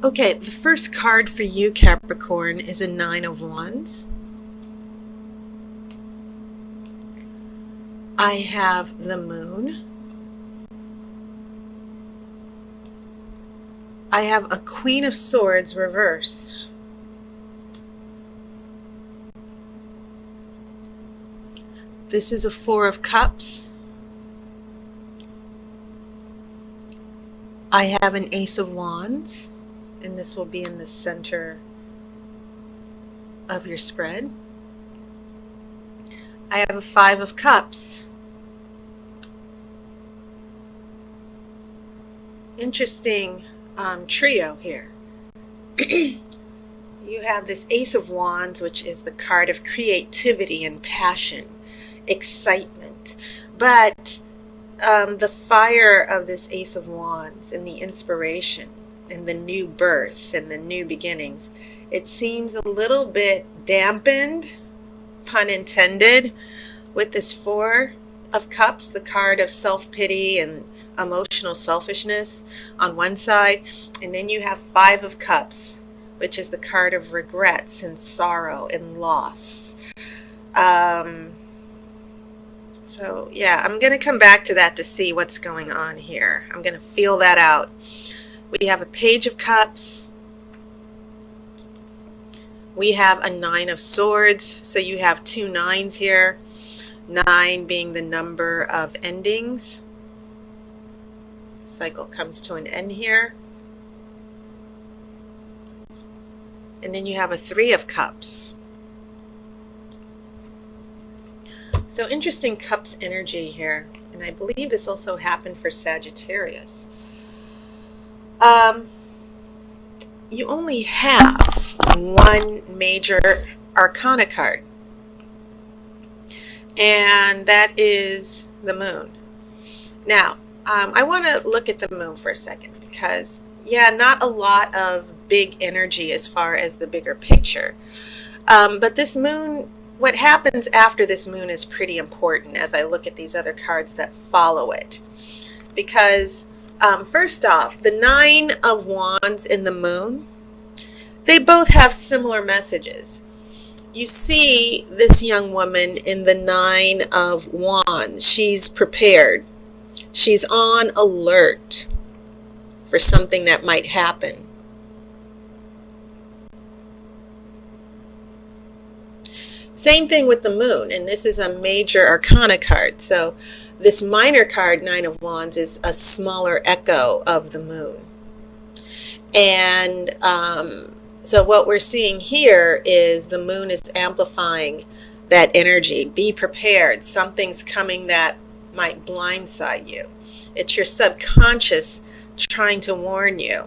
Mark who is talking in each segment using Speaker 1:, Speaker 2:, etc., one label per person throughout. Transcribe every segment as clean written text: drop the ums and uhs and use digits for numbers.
Speaker 1: Okay, the first card for you, Capricorn, is a Nine of Wands. I have the Moon. I have a Queen of Swords reversed. This is a Four of Cups. I have an Ace of Wands, and this will be in the center of your spread. I have a Five of Cups. Interesting trio here. You have this Ace of Wands, which is the card of creativity and passion, excitement. But the fire of this Ace of Wands and the inspiration and the new birth and the new beginnings, it seems a little bit dampened, pun intended, with this Four of Cups, the card of self-pity and emotional selfishness on one side, and then you have Five of Cups, which is the card of regrets and sorrow and loss. So yeah, I'm going to come back to that to see what's going on here. I'm going to feel that out. We have a Page of Cups. We have a Nine of Swords. So you have two nines here. 9 being the number of endings. Cycle comes to an end here. And then you have a Three of Cups. So interesting Cups energy here. And I believe this also happened for Sagittarius. You only have one major arcana card. And that is the Moon. Now, I want to look at the Moon for a second because, yeah, not a lot of big energy as far as the bigger picture. But this Moon, what happens after this Moon is pretty important as I look at these other cards that follow it. Because, first off, the Nine of Wands and the Moon, they both have similar messages. You see this young woman in the Nine of Wands. She's prepared. She's on alert for something that might happen. Same thing with the Moon, and this is a major arcana card. So this minor card, Nine of Wands, is a smaller echo of the Moon. And so what we're seeing here is the Moon is amplifying that energy. Be prepared. Something's coming that might blindside you. It's your subconscious trying to warn you.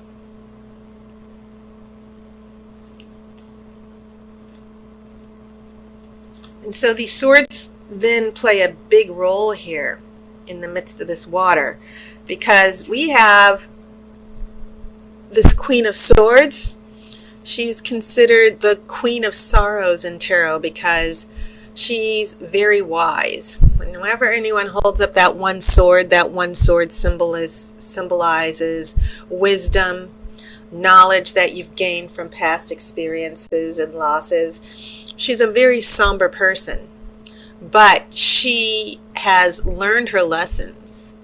Speaker 1: And so these swords then play a big role here in the midst of this water, because we have this Queen of Swords. She's considered the Queen of Sorrows in tarot because she's very wise. Whenever anyone holds up that one sword symbolizes wisdom, knowledge that you've gained from past experiences and losses. She's a very somber person, but she has learned her lessons.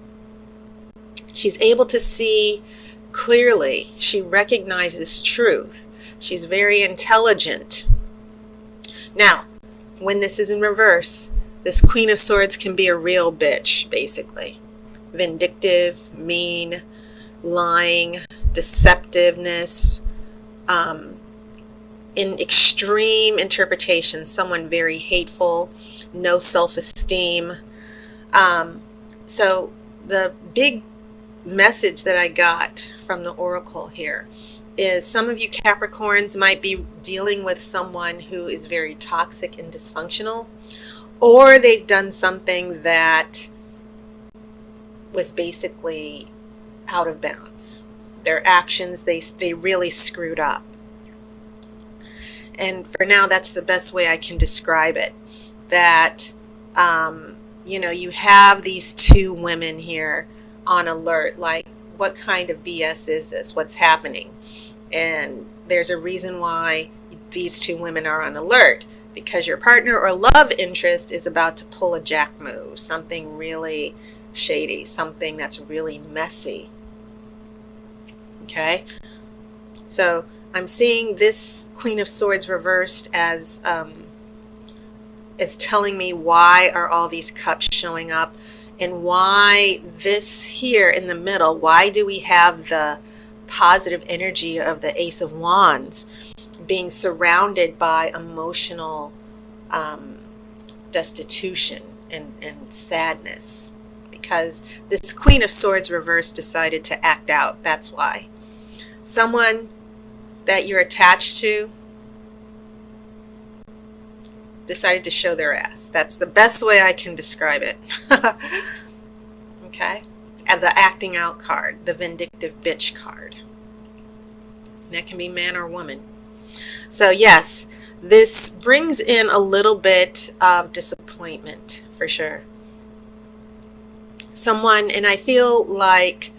Speaker 1: She's able to see clearly. She recognizes truth. She's very intelligent. Now, when this is in reverse, this Queen of Swords can be a real bitch, basically. Vindictive, mean, lying, deceptiveness, in extreme interpretation, someone very hateful, no self-esteem. So the big message that I got from the Oracle here is some of you Capricorns might be dealing with someone who is very toxic and dysfunctional, or they've done something that was basically out of bounds. Their actions, they really screwed up. And for now, that's the best way I can describe it. That, you have these two women here on alert, like, what kind of BS is this? What's happening? And there's a reason why these two women are on alert, because your partner or love interest is about to pull a jack move, something really shady, something that's really messy. Okay, so I'm seeing this Queen of Swords reversed as telling me why are all these cups showing up, and why this here in the middle, why do we have the positive energy of the Ace of Wands being surrounded by emotional destitution and sadness? Because this Queen of Swords reversed decided to act out. That's why. Someone that you're attached to decided to show their ass. That's the best way I can describe it. Okay? And the acting out card, the vindictive bitch card. And that can be man or woman. So yes, this brings in a little bit of disappointment for sure. Someone, and I feel like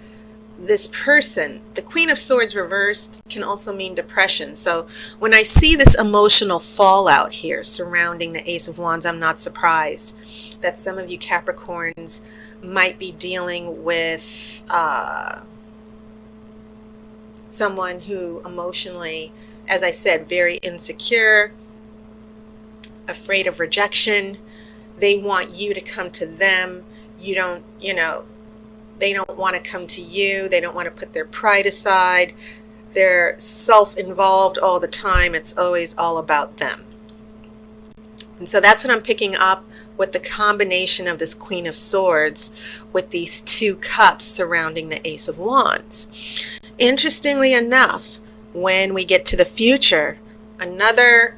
Speaker 1: this person, the Queen of Swords reversed, can also mean depression. So when I see this emotional fallout here surrounding the Ace of Wands, I'm not surprised that some of you Capricorns might be dealing with someone who emotionally, as I said, very insecure, afraid of rejection. They want you to come to them. You don't, they don't want to come to you. They don't want to put their pride aside. They're self-involved all the time. It's always all about them. And so that's what I'm picking up with the combination of this Queen of Swords with these two cups surrounding the Ace of Wands. Interestingly enough, when we get to the future, another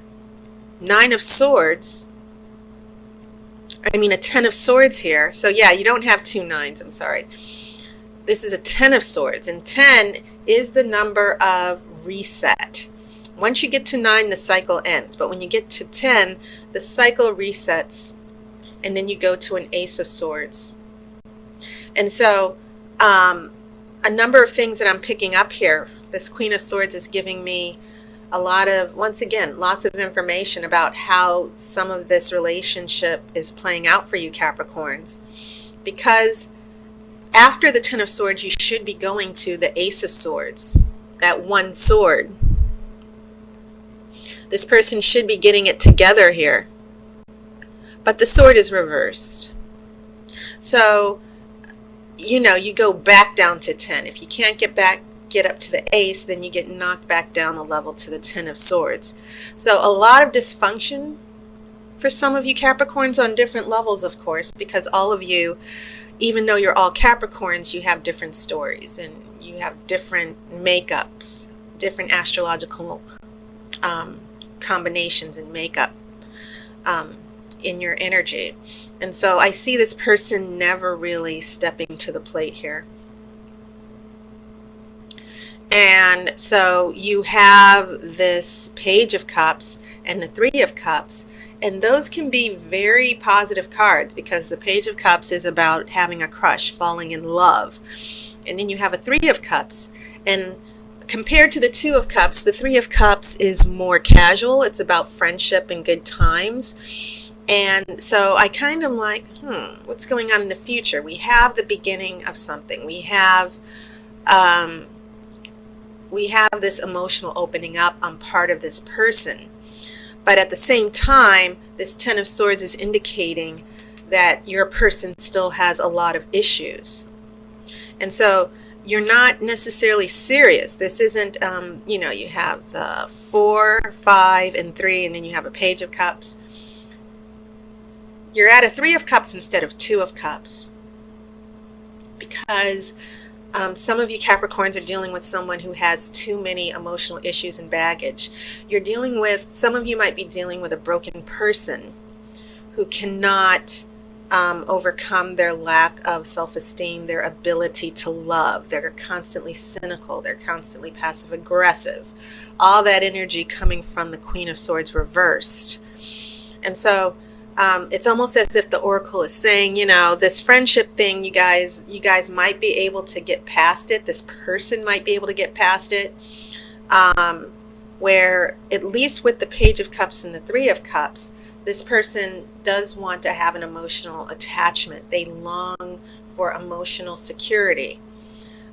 Speaker 1: Nine of Swords, a Ten of Swords here. So yeah, you don't have two nines, I'm sorry. This is a Ten of Swords, and 10 is the number of reset. Once you get to 9, the cycle ends, but when you get to 10, the cycle resets, and then you go to an Ace of Swords. And so a number of things that I'm picking up here, this Queen of Swords is giving me a lot of, once again, lots of information about how some of this relationship is playing out for you Capricorns. Because after the Ten of Swords, you should be going to the Ace of Swords, that one sword. This person should be getting it together here. But the sword is reversed. So, you go back down to 10. If you can't get up to the Ace, then you get knocked back down a level to the Ten of Swords. So a lot of dysfunction for some of you Capricorns on different levels, of course, because all of you, even though you're all Capricorns, you have different stories and you have different makeups, different astrological combinations and makeup in your energy. And so I see this person never really stepping to the plate here. And so you have this Page of Cups and the Three of Cups, and those can be very positive cards because the Page of Cups is about having a crush, falling in love. And then you have a Three of Cups, and compared to the Two of Cups, the Three of Cups is more casual. It's about friendship and good times. And so I kind of like, what's going on in the future? We have the beginning of something. We have this emotional opening up on part of this person. But at the same time, this Ten of Swords is indicating that your person still has a lot of issues. And so you're not necessarily serious. This isn't, you have the 4, 5, and 3, and then you have a Page of Cups. You're at a Three of Cups instead of Two of Cups. Because some of you Capricorns are dealing with someone who has too many emotional issues and baggage. Some of you might be dealing with a broken person who cannot overcome their lack of self-esteem, their ability to love. They're constantly cynical. They're constantly passive-aggressive. All that energy coming from the Queen of Swords reversed. And so it's almost as if the Oracle is saying, this friendship thing, you guys might be able to get past it. This person might be able to get past it. where at least with the Page of Cups and the Three of Cups, this person does want to have an emotional attachment. They long for emotional security.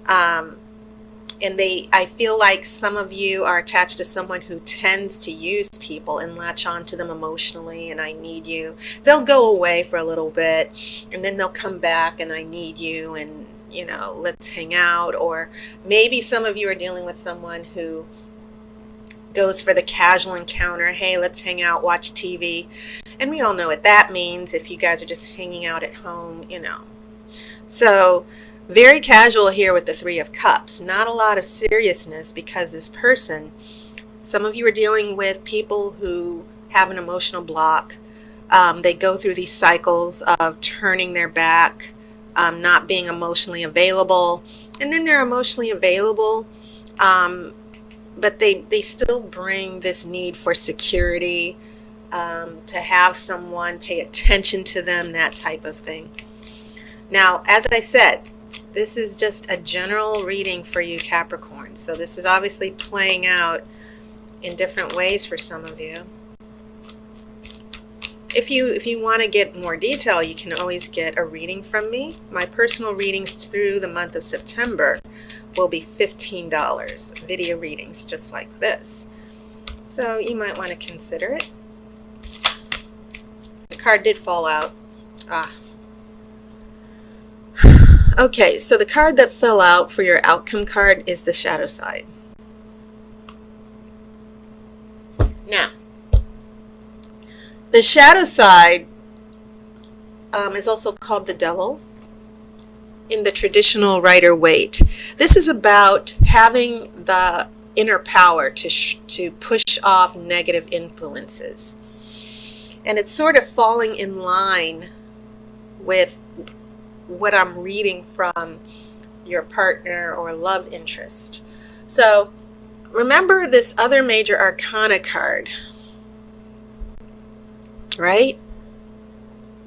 Speaker 1: And I feel like some of you are attached to someone who tends to use people and latch on to them emotionally, and I need you. They'll go away for a little bit and then they'll come back and I need you, and let's hang out. Or maybe some of you are dealing with someone who goes for the casual encounter. Hey, let's hang out, watch TV. And we all know what that means if you guys are just hanging out at home, So very casual here with the Three of Cups. Not a lot of seriousness, because this person, some of you are dealing with people who have an emotional block. They go through these cycles of turning their back, not being emotionally available, and then they're emotionally available, but they still bring this need for security, to have someone pay attention to them, that type of thing. Now, as I said, this is just a general reading for you Capricorn. So this is obviously playing out in different ways for some of you. If you want to get more detail, you can always get a reading from me. My personal readings through the month of September will be $15. Video readings just like this. So you might want to consider it. The card did fall out. Okay, so the card that fell out for your outcome card is the shadow side. Now, the shadow side is also called the devil in the traditional Rider-Waite. This is about having the inner power to push off negative influences. And it's sort of falling in line with what I'm reading from your partner or love interest. So remember this other major arcana card, right?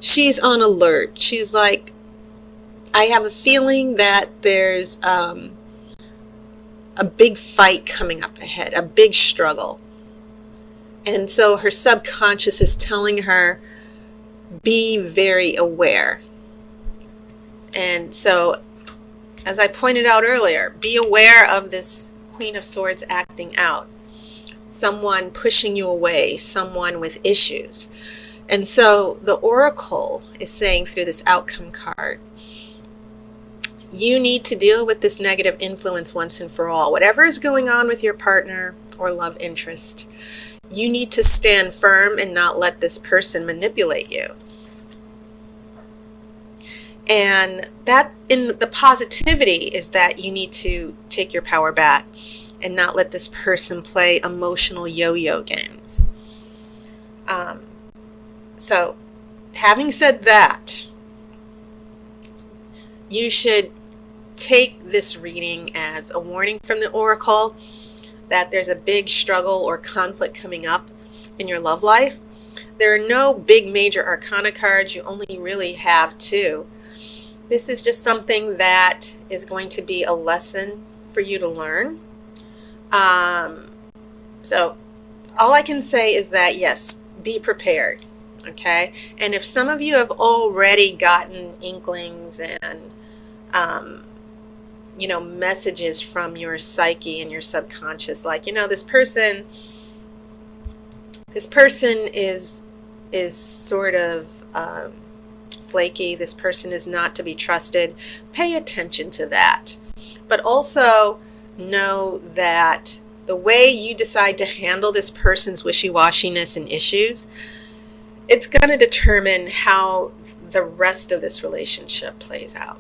Speaker 1: She's on alert. She's like, I have a feeling that there's a big fight coming up ahead, a big struggle. And so her subconscious is telling her, be very aware. And so, as I pointed out earlier, be aware of this Queen of Swords acting out. Someone pushing you away, someone with issues. And so the Oracle is saying through this outcome card, you need to deal with this negative influence once and for all. Whatever is going on with your partner or love interest, you need to stand firm and not let this person manipulate you. And that, in the positivity, is that you need to take your power back and not let this person play emotional yo-yo games. So, having said that, you should take this reading as a warning from the Oracle that there's a big struggle or conflict coming up in your love life. There are no big major arcana cards. You only really have two. This is just something that is going to be a lesson for you to learn. So all I can say is that, yes, be prepared, okay? And if some of you have already gotten inklings and, messages from your psyche and your subconscious, like, this person is sort of flaky, this person is not to be trusted, pay attention to that. But also know that the way you decide to handle this person's wishy-washiness and issues, it's going to determine how the rest of this relationship plays out.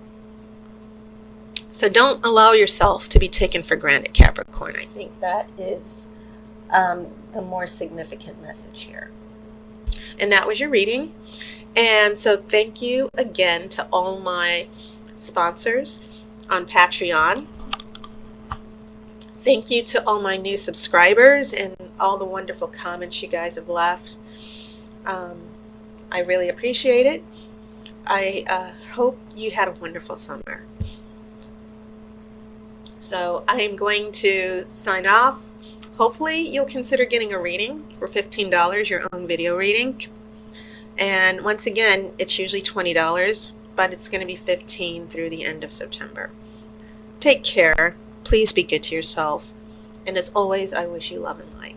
Speaker 1: So don't allow yourself to be taken for granted, Capricorn. I think that is the more significant message here. And that was your reading. And so thank you again to all my sponsors on Patreon. Thank you to all my new subscribers and all the wonderful comments you guys have left. I really appreciate it. I hope you had a wonderful summer. So I am going to sign off Hopefully you'll consider getting a reading for $15, your own video reading. And once again, it's usually $20, but it's going to be $15 through the end of September. Take care. Please be good to yourself. And as always, I wish you love and light.